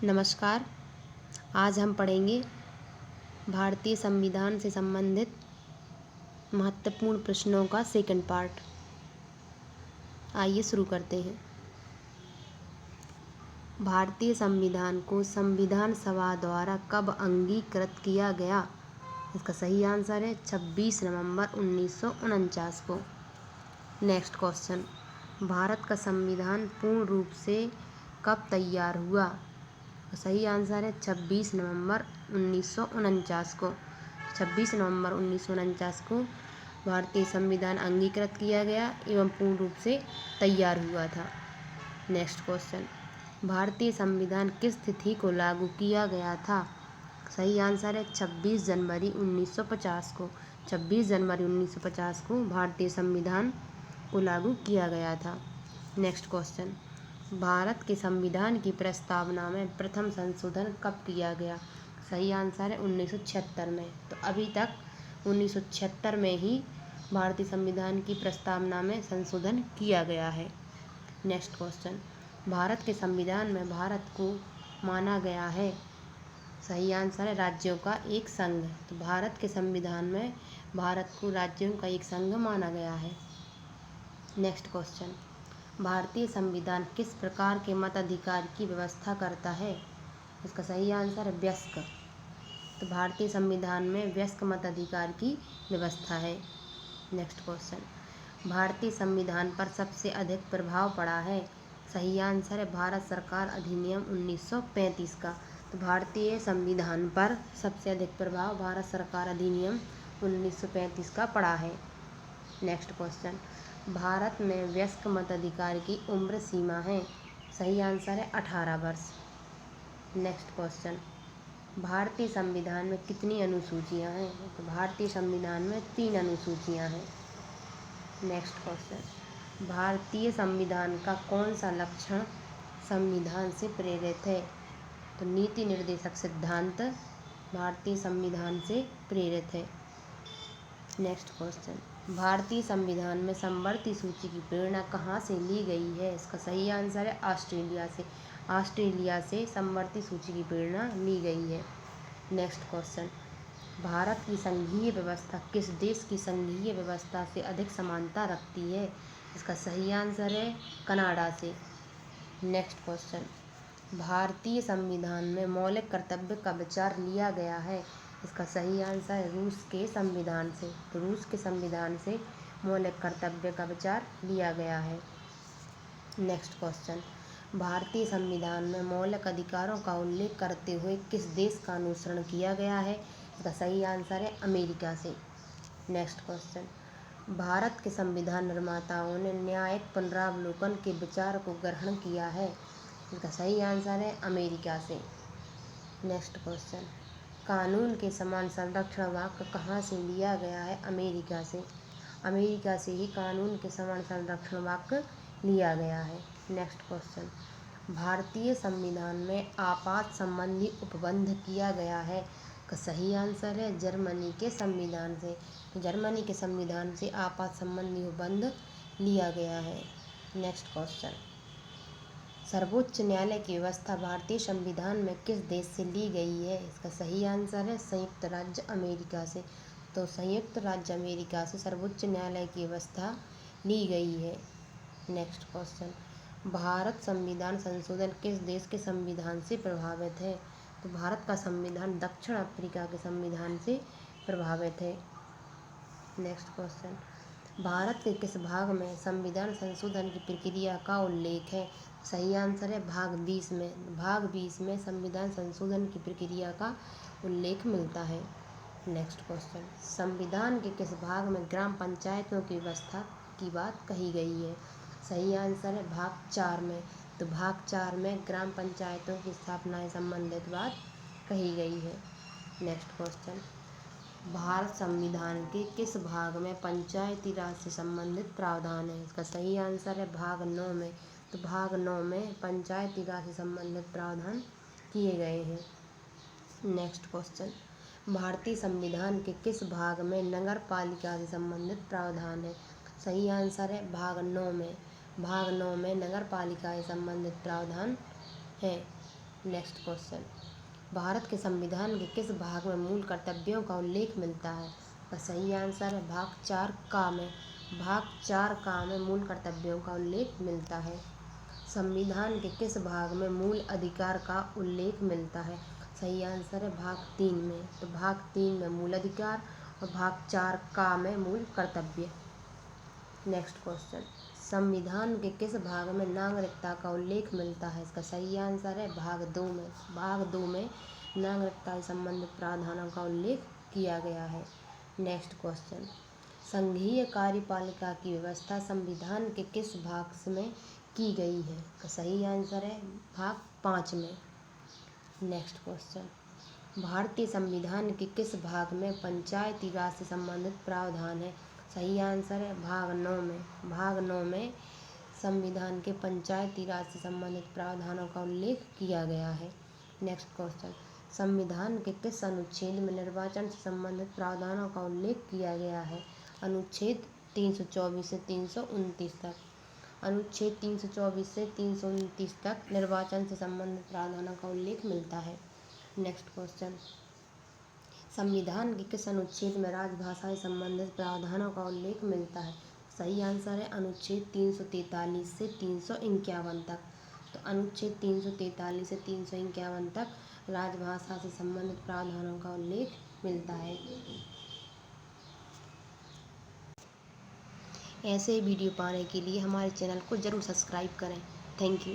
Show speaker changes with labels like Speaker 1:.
Speaker 1: नमस्कार। आज हम पढ़ेंगे भारतीय संविधान से संबंधित महत्वपूर्ण प्रश्नों का सेकंड पार्ट। आइए शुरू करते हैं। भारतीय संविधान को संविधान सभा द्वारा कब अंगीकृत किया गया? इसका सही आंसर है 26 नवंबर 1949 को। नेक्स्ट क्वेश्चन, भारत का संविधान पूर्ण रूप से कब तैयार हुआ? सही आंसर है 26 नवंबर 1949 को। 26 नवंबर 1949 को भारतीय संविधान अंगीकृत किया गया एवं पूर्ण रूप से तैयार हुआ था। नेक्स्ट क्वेश्चन, भारतीय संविधान किस तिथि को लागू किया गया था? सही आंसर है 26 जनवरी 1950 को। 26 जनवरी 1950 को भारतीय संविधान को लागू किया गया था। नेक्स्ट क्वेश्चन, भारत के संविधान की प्रस्तावना में प्रथम संशोधन कब किया गया? सही आंसर है 1976 में। तो अभी तक 1976 में ही भारतीय संविधान की प्रस्तावना में संशोधन किया गया है। नेक्स्ट क्वेश्चन, भारत के संविधान में भारत को माना गया है? सही आंसर है राज्यों का एक संघ। तो भारत के संविधान में भारत को राज्यों का एक संघ माना गया है। नेक्स्ट क्वेश्चन, भारतीय संविधान किस प्रकार के मताधिकार की व्यवस्था करता है? इसका सही आंसर है वयस्क। तो भारतीय संविधान में वयस्क मताधिकार की व्यवस्था है। नेक्स्ट क्वेश्चन, भारतीय संविधान पर सबसे अधिक प्रभाव पड़ा है? सही आंसर है भारत सरकार अधिनियम 1935 का। तो भारतीय संविधान पर सबसे अधिक प्रभाव भारत सरकार अधिनियम 1935 का पड़ा है। नेक्स्ट क्वेश्चन, भारत में वयस्क मताधिकार की उम्र सीमा है? सही आंसर है 18 वर्ष। नेक्स्ट क्वेश्चन, भारतीय संविधान में कितनी अनुसूचियां हैं? तो भारतीय संविधान में 3 अनुसूचियां हैं। नेक्स्ट क्वेश्चन, भारतीय संविधान का कौन सा लक्षण संविधान से प्रेरित है? तो नीति निर्देशक सिद्धांत भारतीय संविधान से प्रेरित है। नेक्स्ट क्वेश्चन, भारतीय संविधान में समवर्ती सूची की प्रेरणा कहाँ से ली गई है? इसका सही आंसर है ऑस्ट्रेलिया से। ऑस्ट्रेलिया से समवर्ती सूची की प्रेरणा ली गई है। नेक्स्ट क्वेश्चन, भारत की संघीय व्यवस्था किस देश की संघीय व्यवस्था से अधिक समानता रखती है? इसका सही आंसर है कनाडा से। नेक्स्ट क्वेश्चन, भारतीय संविधान में मौलिक कर्तव्य का विचार लिया गया है? इसका सही आंसर है रूस के संविधान से। तो रूस के संविधान से मौलिक कर्तव्य का विचार लिया गया है। नेक्स्ट क्वेश्चन, भारतीय संविधान में मौलिक अधिकारों का उल्लेख करते हुए किस देश का अनुसरण किया गया है? इसका सही आंसर है अमेरिका से। नेक्स्ट क्वेश्चन, भारत के संविधान निर्माताओं ने न्यायिक पुनरावलोकन के विचार को ग्रहण किया है? इसका सही आंसर है अमेरिका से। नेक्स्ट क्वेश्चन, कानून के समान संरक्षण वाक्य कहाँ से लिया गया है? अमेरिका से। अमेरिका से ही कानून के समान संरक्षण वाक्य लिया गया है। नेक्स्ट क्वेश्चन, भारतीय संविधान में आपात संबंधी उपबंध किया गया है? का सही आंसर है जर्मनी के संविधान से। तो जर्मनी के संविधान से आपात संबंधी उपबंध लिया गया है। नेक्स्ट क्वेश्चन, सर्वोच्च न्यायालय की व्यवस्था भारतीय संविधान में किस देश से ली गई है? इसका सही आंसर है संयुक्त राज्य अमेरिका से। तो संयुक्त राज्य अमेरिका से सर्वोच्च न्यायालय की व्यवस्था ली गई है। नेक्स्ट क्वेश्चन, भारत संविधान संशोधन किस देश के संविधान से प्रभावित है? तो भारत का संविधान दक्षिण अफ्रीका के संविधान से प्रभावित है। नेक्स्ट क्वेश्चन, भारत के किस भाग में संविधान संशोधन की प्रक्रिया का उल्लेख है? सही आंसर है भाग 20 में। भाग 20 में संविधान संशोधन की प्रक्रिया का उल्लेख मिलता है। नेक्स्ट क्वेश्चन, संविधान के किस भाग में ग्राम पंचायतों की व्यवस्था की बात कही गई है? सही आंसर है भाग 4 में। तो भाग 4 में ग्राम पंचायतों की स्थापना से संबंधित बात कही गई है। नेक्स्ट क्वेश्चन, भारत संविधान के किस भाग में पंचायती राज से संबंधित प्रावधान है? इसका सही आंसर है भाग 9 में। तो भाग 9 में पंचायती राज से संबंधित प्रावधान किए गए हैं। नेक्स्ट क्वेश्चन, भारतीय संविधान के किस भाग में नगर पालिका से संबंधित प्रावधान है? सही आंसर है भाग 9 में। भाग 9 में नगर पालिका से संबंधित प्रावधान है। नेक्स्ट क्वेश्चन, भारत के संविधान के किस भाग में मूल कर्तव्यों का उल्लेख मिलता है? इसका सही आंसर है भाग 4 में। भाग 4 में मूल कर्तव्यों का उल्लेख मिलता है। संविधान के किस भाग में मूल अधिकार का उल्लेख मिलता है? सही आंसर है भाग 3 में। तो भाग 3 में मूल अधिकार और भाग 4 में मूल कर्तव्य। नेक्स्ट क्वेश्चन, संविधान के किस भाग में नागरिकता का उल्लेख मिलता है? इसका सही आंसर है भाग 2 में। भाग 2 में नागरिकता से संबंधित प्रावधानों का उल्लेख किया गया है। नेक्स्ट क्वेश्चन, संघीय कार्यपालिका की व्यवस्था संविधान के किस भाग में की गई है? इसका सही आंसर है भाग 5 में। नेक्स्ट क्वेश्चन, भारतीय संविधान के किस भाग में पंचायती राज से संबंधित प्रावधान है? सही आंसर है भाग 9 में। भाग 9 में संविधान के पंचायती राज से संबंधित प्रावधानों का उल्लेख किया गया है। नेक्स्ट क्वेश्चन, संविधान के किस अनुच्छेद में निर्वाचन से संबंधित प्रावधानों का उल्लेख किया गया है? अनुच्छेद 324 से 329 तक। अनुच्छेद 324 से 329 तक निर्वाचन से संबंधित प्रावधानों का उल्लेख मिलता है। नेक्स्ट क्वेश्चन, संविधान के किस अनुच्छेद में राजभाषा से संबंधित प्रावधानों का उल्लेख मिलता है? सही आंसर है अनुच्छेद 343 से 351 तक। तो अनुच्छेद 343 से 351 तक राजभाषा से संबंधित प्रावधानों का उल्लेख मिलता है। ऐसे वीडियो पाने के लिए हमारे चैनल को ज़रूर सब्सक्राइब करें। Thank you.